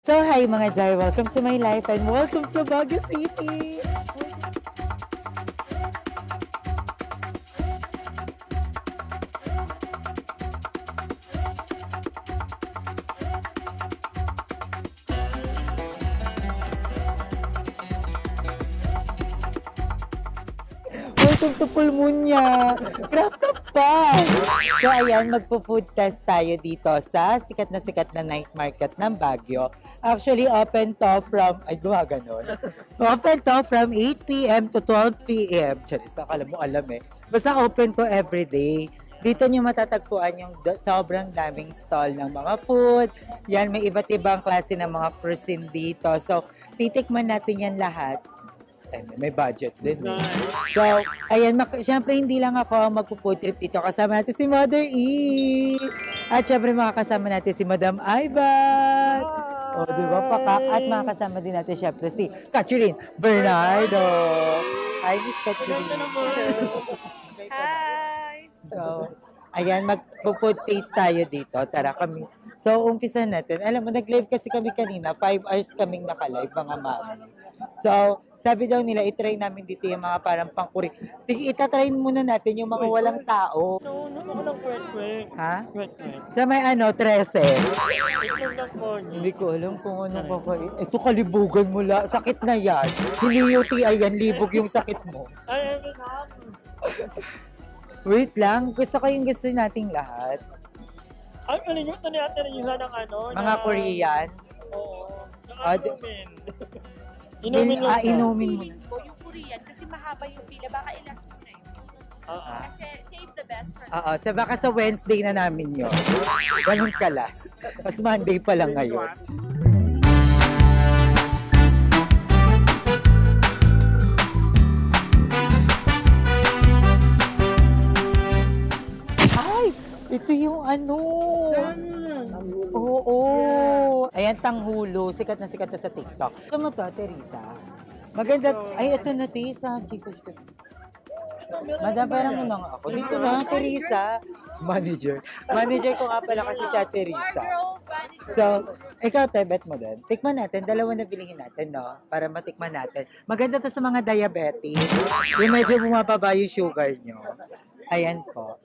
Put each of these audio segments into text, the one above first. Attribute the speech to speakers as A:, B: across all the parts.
A: So hi mga Jai, welcome to my life and welcome to Baguio City! Welcome to Pulmonya! Craft up pa! So ayan, magpo-food test tayo dito sa sikat na night market ng Baguio. Actually, open to from, ay gumaganon. Open to from 8 p.m. to 12 p.m. Charis, akala mo alam eh. Basta open to everyday. Dito nyo matatagpuan yung sobrang daming stall ng mga food. Yan, may iba't ibang klase ng mga cuisine dito. So, titikman natin yan lahat. Ay, may budget din. Eh. So, ayan, syempre hindi lang ako magpo-food trip dito. Kasama natin si Mother E. At syempre makakasama natin si Madam Ivan. O, di ba, Pakak? At makakasama din natin syempre si Catherine Bernardo. Hi, Miss Catherine.
B: Hi!
A: So, ayan, mag-food taste tayo dito. Tara kami. So, umpisa natin. Alam mo, nag-live kasi kami kanina. 5 hours kaming naka-live, mga mami. So, sabi daw nila, itry namin dito yung mga parang pangkuri. Itatry muna natin yung mga walang tao.
B: No, ako ng kwek-kwek.
A: Ha?
B: Kwek-kwek.
A: Sa may 13.
B: Itlog lang po niya.
A: Hindi ko alam kung ano pa pa. Ito kalibugan mo la. Sakit na yan. Hindi UTI yan. Libog yung sakit mo.
B: Ay, na.
A: Wait lang. Gusto ko yung gusto nating lahat.
B: Ay, kalimutan ni ate rin yung ng ano.
A: Mga Korean.
B: Oo.
A: Ah,
B: Inumin lang po.
A: Inumin mo.
C: Feeling ko yung Korean kasi mahaba yung pila, baka ilas mo na eh. Kasi save the best for
A: Oo, sa baka sa Wednesday na namin yun. Ganun kalas. Mas Monday pa lang ngayon. Ay! Ito yung ano! Oo! Ayan, tanghulo. Sikat na sikat na sa TikTok. Ito mo to, Teresa. Maganda. Ay, ito na, Teresa. Chicos ko. Madam, pera mo na nga ako. Dito na, Teresa. Manager. Manager ko nga pala kasi sa Teresa. So, ikaw, Tebet mo din. Tikman natin. Dalawa na bilihin natin, no? Para matikman natin. Maganda to sa mga diabetic. Yung medyo bumababa yung sugar nyo. Ayan po.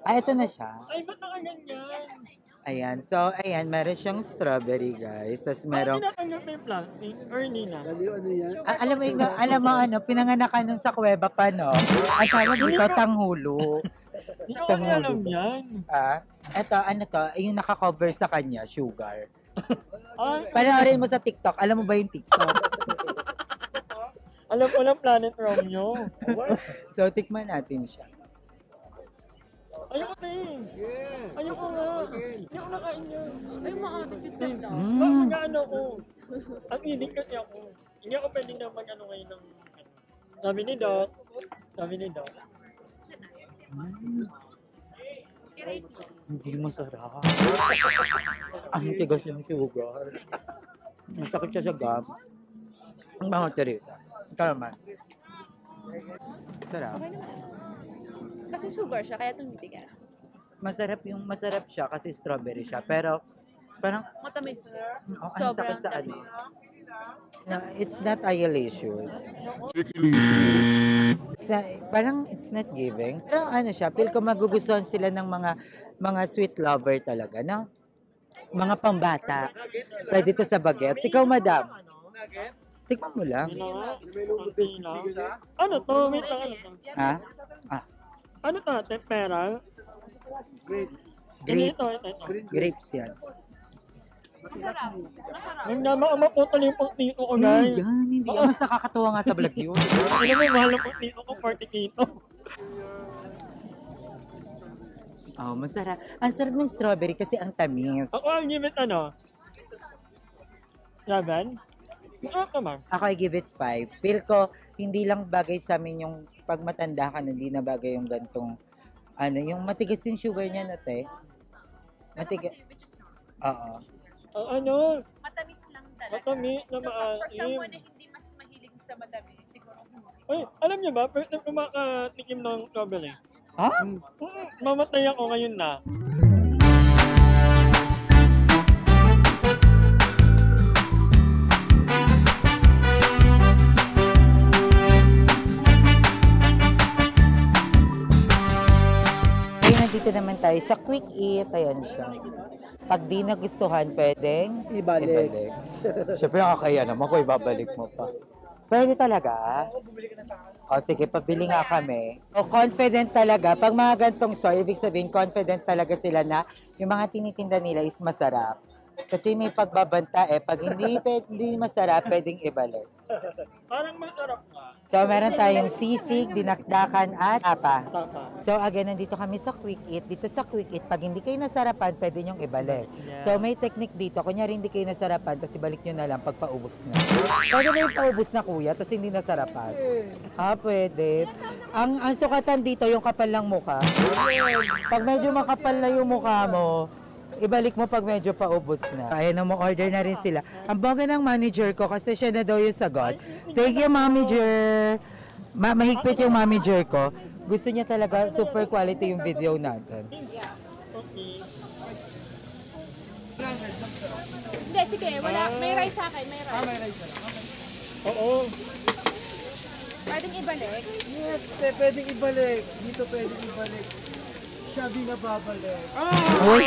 A: Ay, ito na siya.
B: Ay, ba't nakaganyan?
A: Ayan. So, ayan. Meron siyang strawberry, guys. Tapos merong...
B: Ay, tinatanggap na yung plastic? Or hindi na?
A: alam mo ano, pinanganakan nung sa kuweba pa, no? Ang tawag dito, tanghulo.
B: Hindi ko kami alam yan.
A: Ito, ano to, yung nakakover sa kanya, sugar.
B: Ay,
A: Panoorin mo sa TikTok. Alam mo ba yung TikTok?
B: alam ko lang Planet Romeo.
A: So, tikman natin siya.
B: Ayoko na eh. Ayoko nga. Hindi ako nakain yan.
C: Ay, maatik yung sa lang.
B: Bakit mag-ano ko? Ang inig kasi ako. Hindi ako pwede na mag-ano ngayon ng... Sabi ni Doc.
C: I-rate mo.
A: Hindi masarap. Ang tigas yung sugar. Masakit siya sa gum. Ang bango, Teresa. Ikaw naman. Sarap.
C: Okay naman. Kasi sugar siya, kaya tumitigas.
A: Masarap siya kasi strawberry siya. Pero, parang,
C: Matamis.
A: ang
C: Sobrang
A: sakit sa ano.
C: tamis.
A: No, it's not ayalicious. Parang it's not giving. Pero ano siya, feel ko magugustuhan sila ng mga sweet lover talaga, no? Mga pambata. Pwede to sa bagets. Ikaw, madam. Tikman mo lang.
B: Ano to? Wait lang, ano to?
A: Ha?
B: Ano to? Tempera?
A: Grapes. Grapes yan.
C: Masarap.
B: Yung naman ako maputol yung putito ko, guys.
A: Yan, hindi. Mas nakakatuwa nga sa vlog yun.
B: Alam mo, mahal ang putito ko, 40 kilo.
A: Oh, masarap. Ang sarap ng strawberry kasi ang tamis.
B: Ako ang give it ano? 7? Naman.
A: Ako I give it 5. Feel ko, hindi lang bagay sa amin yung pag matanda ka, hindi na bagay yung gantong, ano, yung matigas yung sugar niya na, te. Matigas. Oo.
B: Ang ano?
C: Matamis lang talaga.
B: Matamis na
C: So, for someone
B: maasim.
C: na hindi mas mahilig sa matamis, siguro hindi.
B: Ay, alam niyo ba, first time ko makatikim ng strawberry.
A: Ha?
B: Mamatay ako ngayon na.
A: tayo sa quick eat. Ayan siya. Pag di nagustuhan, pwedeng ibalik. Siyempre nakakaya naman kung ibabalik mo pa. Pwede talaga? O sige, pabili nga kami. O confident talaga. Pag mga gantong store, ibig sabihin, confident talaga sila na yung mga tinitinda nila is masarap. Kasi may pagbabanta pag hindi masarap, pwedeng ibalik.
B: Parang masarap nga.
A: So, meron tayong sisig, dinakdakan at tapa.
B: Tapa.
A: So, again, nandito kami sa Quick Eat. Dito sa Quick Eat, pag hindi kayo nasarapan, pwede nyong ibalik.
B: Yeah.
A: So, may technique dito. Kunyari, hindi kayo nasarapan, tapos ibalik nyo na lang pag paubos na. Pwede ba yung paubos na, kuya, tapos hindi nasarapan? Pwede. Ang sukatan dito, yung kapal ng mukha. Pag medyo makapal na yung mukha mo, ibalik mo pag medyo paubos na. Ayan na mo, order na rin sila. Ang bongga ng manager ko kasi siya na daw yung sagot. Thank you, manager. Mahigpit yung manager ko. Gusto niya talaga super quality yung video natin.
B: Okay.
C: Hindi, sige, wala. May rice sa akin, may rice.
D: May rice na lang.
B: Oo.
C: Pwedeng ibalik.
D: Yes, pwedeng ibalik. Dito pwedeng ibalik. Siya di na babalik.
A: Uy!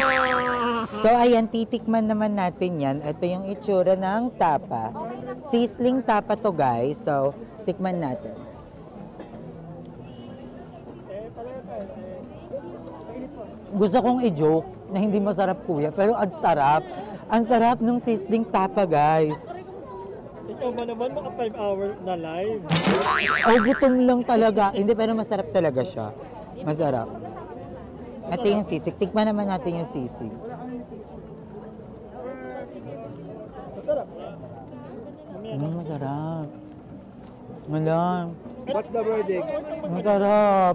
A: So ayan, titikman naman natin yan. Ito yung itsura ng tapa. Sizzling tapa to guys. So, tikman natin. Gusto kong i-joke na hindi masarap kuya, pero ang sarap. Ang sarap ng sizzling tapa guys.
B: Ikaw ba naman mga 5 hours na live?
A: Oh, gutom lang talaga. Hindi, pero masarap talaga siya. Masarap. Ito yung sisig. Tikman naman natin yung sisig.
B: Masarap.
A: Masarap. Malam.
D: What's the verdict?
A: Masarap.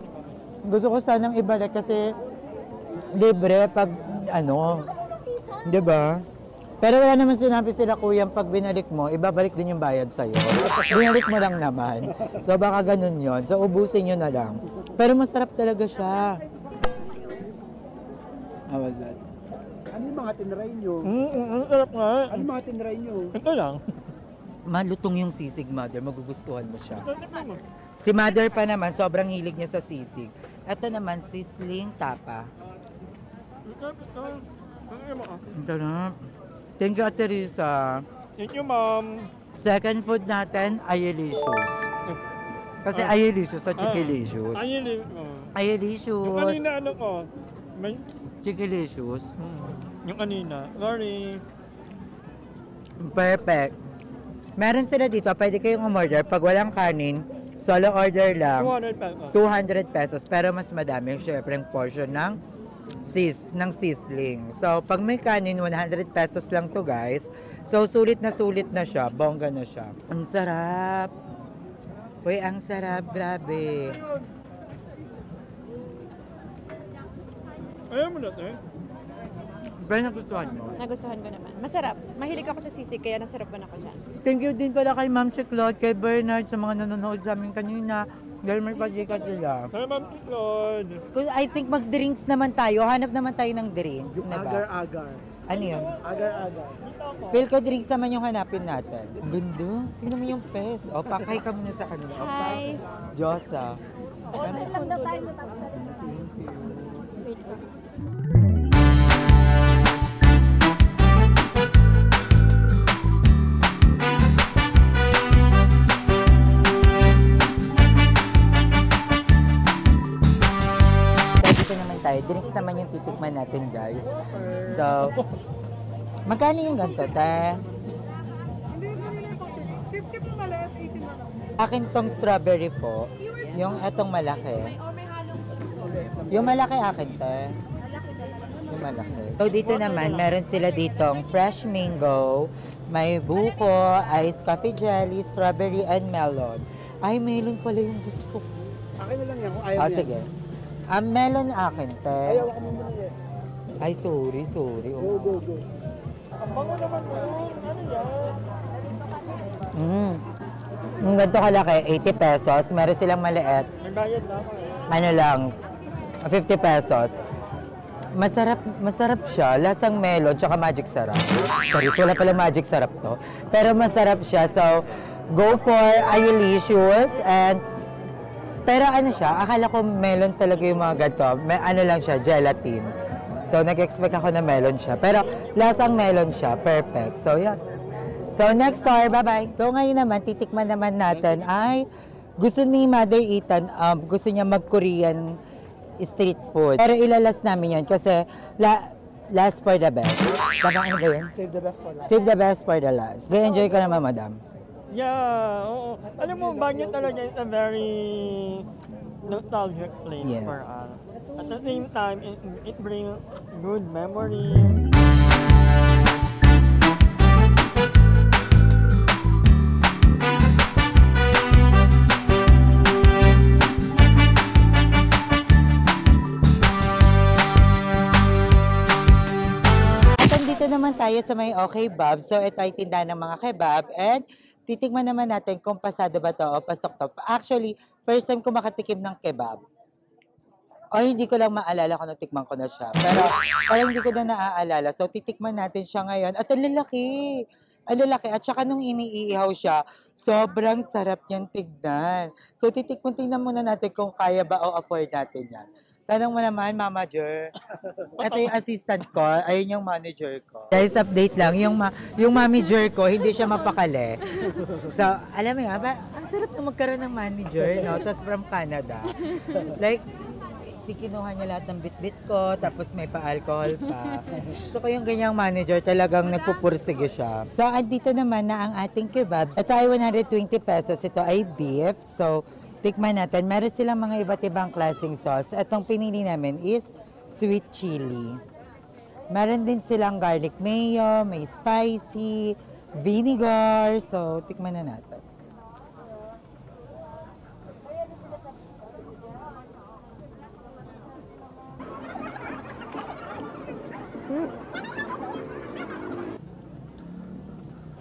A: Gusto ko sanang ibalik kasi libre pag ano. 'Di ba? Pero wala naman sinabi sila kuya, pag binalik mo, ibabalik din yung bayad sa'yo. Binalik mo lang naman. So baka ganun yon. So ubusin nyo na lang. Pero masarap talaga siya. How was that?
D: Ano yung mga tinry nyo?
B: Ang sarap nga.
D: Ano yung mga tinry nyo?
B: Ito lang.
A: Malutong yung sisig, mother. Magugustuhan mo siya.
B: Ito mo.
A: Si mother pa naman, sobrang hilig niya sa sisig. Ito naman, sizzling tapa. Ang sarap. Thank you, Ate Risa.
B: Thank you, ma'am.
A: Second food natin, ayelicious. Kasi ayelicious at chikilicious.
B: Ayun. Yung
A: Ayelicious.
B: kanina ano ko. May...
A: Chikilicious.
B: Yung kanina. Sorry.
A: Perfect. Meron sila dito, pwede kayong umorder. Pag walang kanin, solo order lang.
B: 200 pesos.
A: 200 pesos. Pero mas madami, syempre, ang portion ng sizzling. So, pag may kanin, 100 pesos lang to guys. So, sulit na siya. Bongga na siya. Ang sarap. Uy, ang sarap. Grabe.
B: Ayaw mo na ito eh.
A: Pero nagustuhan mo?
C: Nagustuhan ko naman. Masarap. Mahilig ako sa sisig, kaya nasarapan ako dyan.
A: Thank you din pala kay Ma'am Chiclot, kay Bernard, sa mga nanonood sa amin kanina. Dahil may pajika sila.
B: Hi, Ma'am Lord.
A: I think mag-drinks naman tayo. Hanap naman tayo ng drinks,
D: Yung
A: diba?
D: agar-agar.
A: Ano yun?
D: Agar-agar.
A: Feel ko drinks naman yung hanapin natin. Ganda. Tingnan mo yung pes. O, pakay ka muna sa kanila. O,
C: Hi.
A: Diyosa.
C: Order lang na tayo.
A: Dito naman tayo. Drinks naman yung titikman natin, guys. So, magkano yung ganito, te? Akin tong strawberry po. Yung etong malaki. Yung malaki akin, te. Yung malaki. So, dito naman, meron sila ditong fresh mango, may buko, iced coffee jelly, strawberry, and melon. Ay, melon pala yung gusto ko.
D: Akin na lang yan kung ayaw
A: Ah,
D: yan.
A: sige. Ang melon akin, te.
D: Ayaw ako muna yan.
A: Ay, sorry.
D: Go,
A: Oh.
D: go, go.
B: Ang bango naman mo. Ano yan?
A: Yung ganito kalaki, 80 pesos. Meron silang maliit.
B: May bayad na ako eh.
A: Ano lang, 50 pesos. Masarap siya. Lasang melon, tsaka magic sarap. Sorry, wala pala magic sarap to. Pero masarap siya. So, go for Ayelicious and Pero ano siya, akala ko melon talaga yung mga ganito. May ano lang siya, gelatin. So, nag-expect ako na melon siya. Pero, lasang melon siya. Perfect. So, yan. So, next store. Bye-bye. So, ngayon naman, titikman naman natin ay gusto ni Mother Ethan, gusto niya mag-Korean street food. Pero ilalas namin yun kasi last for the best. Tama ano ba yun?
D: Save the best for last.
A: Save the best for the last. Enjoy ka naman, madam.
B: Yeah, oo. Alam mo, Baguio talaga is a very nostalgic place
A: Yes.
B: for us. At the same time, it brings good memory.
A: Dito naman tayo sa may Okay Bob. So, ito ay tindahan ng mga kebab. And titikman naman natin kung pasado ba to o pasok to. Actually, first time ko makatikim ng kebab. O hindi ko lang maalala kung natikman ko na siya. Pero parang hindi ko na naaalala. So, titikman natin siya ngayon. At ang lalaki. Ang lalaki. At saka nung iniihaw siya, sobrang sarap niyang tignan. So, tingnan muna natin kung kaya ba o afford natin yan. Tanong mo naman, Mama Jer. Ito yung assistant ko, ayun yung manager ko. Guys, update lang, yung manager ko, hindi siya mapakali. So, alam mo yan, ang sarap na magkaroon ng manager, no? Tapos from Canada. Like, kinuha niya lahat ng bit-bit ko, tapos may pa-alcohol pa. So, kung yung ganyang manager, talagang nagpupursige siya. So, andito naman na ang ating kebabs. Ito ay 120 pesos. Ito ay beef. So, tikman natin. Meron silang mga iba't ibang klaseng sauce. Itong pinili namin is sweet chili. Meron din silang garlic mayo, may spicy, vinegar. So, tikman na natin.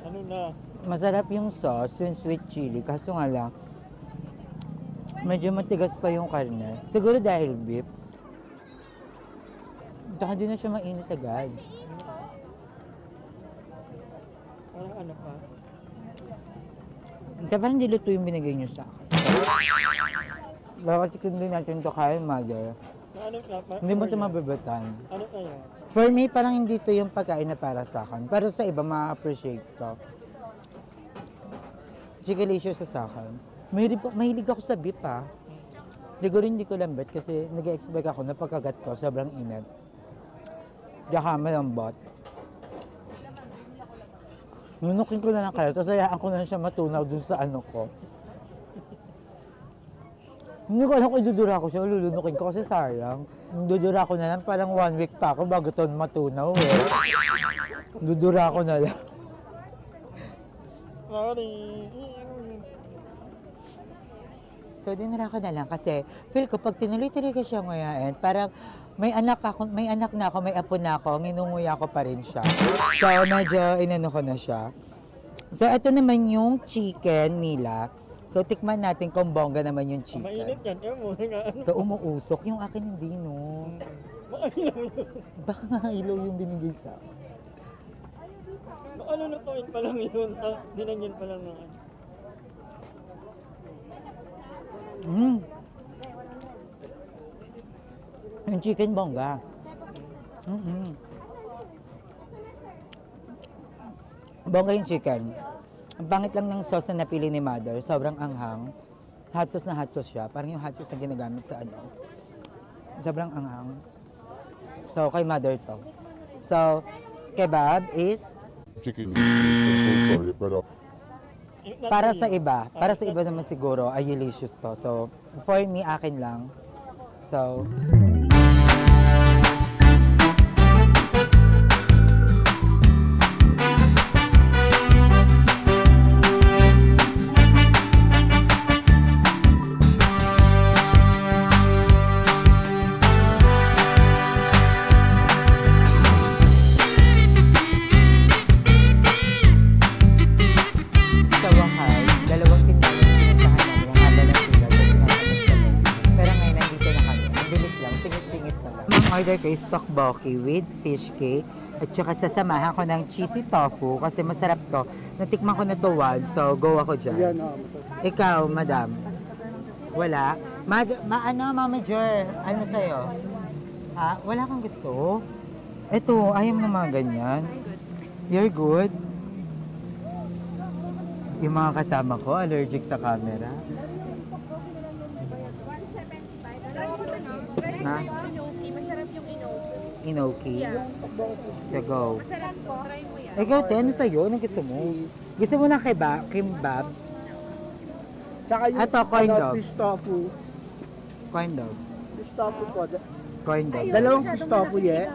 B: Ano na?
A: Masarap yung sauce, yung sweet chili. Kaso nga lang, medyo matigas pa yung karne. Siguro dahil beef. Tsaka di na siya mainit agad.
B: Parang ano pa?
A: Parang hindi luto yung binigay niyo sa akin. Baka tikin din natin ito kaya, Mother.
B: Ano pa?
A: Hindi mo ito mababatan.
B: Ano tayo?
A: For me, parang hindi ito yung pagkain na para sa akin. Pero sa iba, ma-appreciate ko. Chickalicious sa akin. Mahilig ako sa beef, ha. Siguro hindi ko lambot kasi nag-expect ako na pagkagat ko, sobrang init. Diyan malambot. Nunukin ko na lang kaya, tapos hayaan ko na siya matunaw dun sa ano ko. Hindi ko alam kung idudura ko siya, lulunukin ko kasi sayang. Dudura ko na lang, parang 1 week pa ako bago ito matunaw eh. Dudura ko na lang.
B: Sorry.
A: So, dinara ko na lang kasi feel ko pag tinuloy-tuloy ko siya ngayon, parang may anak na ako, may apo na ako, nginunguya ko pa rin siya. So, medyo inano ko na siya. So, ito naman yung chicken nila. So, tikman natin kung bongga naman yung chicken.
B: Mainit yan. Ewan mo nga.
A: Ito, umuusok. Yung akin hindi, no?
B: Makailaw yun.
A: Baka nga ilaw yung binigay sa akin.
B: Ano lutuin pa lang yun. Dinanyan pa lang ng ano.
A: Yung chicken bongga. Bongga yung chicken. Ang pangit lang ng sauce na napili ni Mother. Sobrang anghang. Hot sauce na hot sauce siya. Parang yung hot sauce na ginagamit sa ano. Sobrang anghang. So, kay Mother to. So, kebab is
E: chicken. So sorry, pero
A: para sa iba naman siguro ay delicious to. So, for me, akin lang. So, order ko is tteokbokki with fish cake at saka sasamahan ko ng cheesy tofu kasi masarap to. Natikman ko na to once, so go ako dyan. Ikaw, madam? Wala? Mama Jer, ano sa'yo? Wala kang gusto? Ito, ayaw na mga ganyan. You're good? Yung mga kasama ko, allergic sa camera. Ha?
C: Masarap yung inoki.
A: Inoki? So go.
C: Masarap po. Try mo yan.
A: Ikaw, te, ano sa'yo? Ano gusto mo? Gusto mo ng kimbab?
D: Tsaka yung
A: Ito, corn dog.
D: fish tofu.
A: Corn dog.
D: Fish tofu po.
A: Corn dog.
D: Dalawang fish tofu, yeah?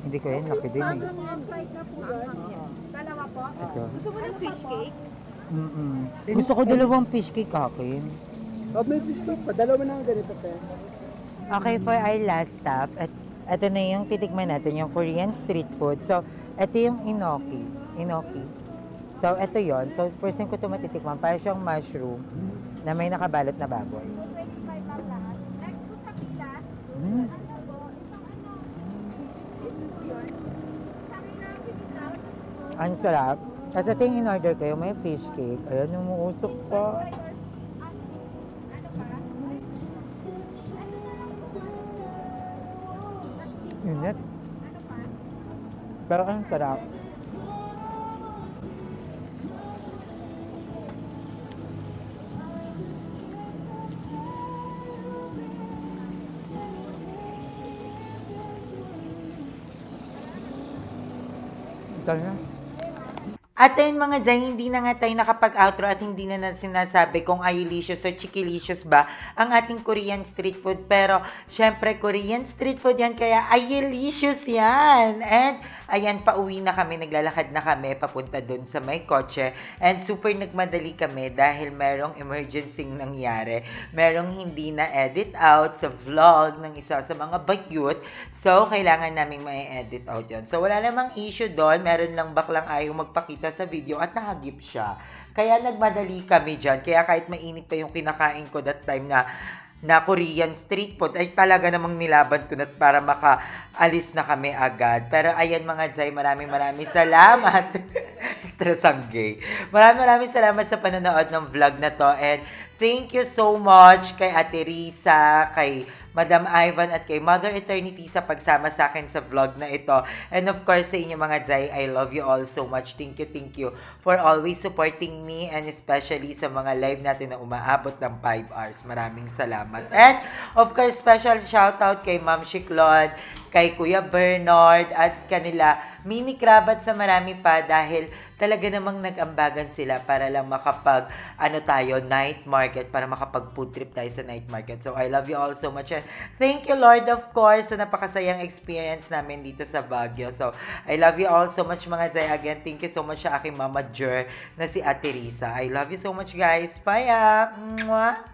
A: Hindi ko yan, laki din eh.
C: Dalawa po.
A: Ito.
C: Gusto mo ng fish cake?
A: Gusto ko dalawang fish cake akin.
D: Oh, may fish tofu pa. Dalawa na ang ganito, te.
A: Okay, for our last stop, at ito na yung titikman natin, yung Korean street food. So, ito yung inoki. So, ito yon. So, first time ko ito matitikman, para siyang mushroom na may nakabalot na baboy.
C: 25 lang lahat. Next po sa pila.
A: Mm. Ang sarap. Kasi ito yung in-order kayo, may fish cake. Ayan, umuusok pa. Init. Pero ang sarap. Ito na. At ayun mga Zay, hindi na nga tayo nakapag-outro at hindi na sinasabi kung ayulicious o chikilicious ba ang ating Korean street food. Pero, syempre, Korean street food yan, kaya ayulicious yan. And, ayan, pauwi na kami, naglalakad na kami, papunta dun sa may kotse. And super nagmadali kami dahil merong emergency nangyari. Merong hindi na edit out sa vlog ng isa sa mga bagyot. So, kailangan namin ma-edit out yun. So, wala namang issue doon. Meron lang baklang ayaw magpakita sa video at nahagip siya. Kaya nagmadali kami dyan. Kaya kahit mainit pa yung kinakain ko that time na Korean street food, ay talaga namang nilaban ko na para makaalis na kami agad. Pero ayan mga Zay, maraming salamat. Stress ang gay. Maraming salamat sa panonood ng vlog na to. And thank you so much kay Ate Risa, kay Madam Ivan at kay Mother Eternity sa pagsama sa akin sa vlog na ito. And of course sa inyo mga Zay, I love you all so much. Thank you for always supporting me and especially sa mga live natin na umaabot ng 5 hours. Maraming salamat. And of course, special shoutout kay Ma'am Shiklon, kay Kuya Bernard at kanila Mini Krabat sa marami pa dahil talaga namang nag-ambagan sila para lang tayo night market, para makapag food trip tayo sa night market. So I love you all so much and thank you Lord of course sa napakasayang experience namin dito sa Baguio. So I love you all so much mga Zay. Again, thank you so much sa aking Mama Jer na si Ate Risa. I love you so much guys. Bye! Mwah!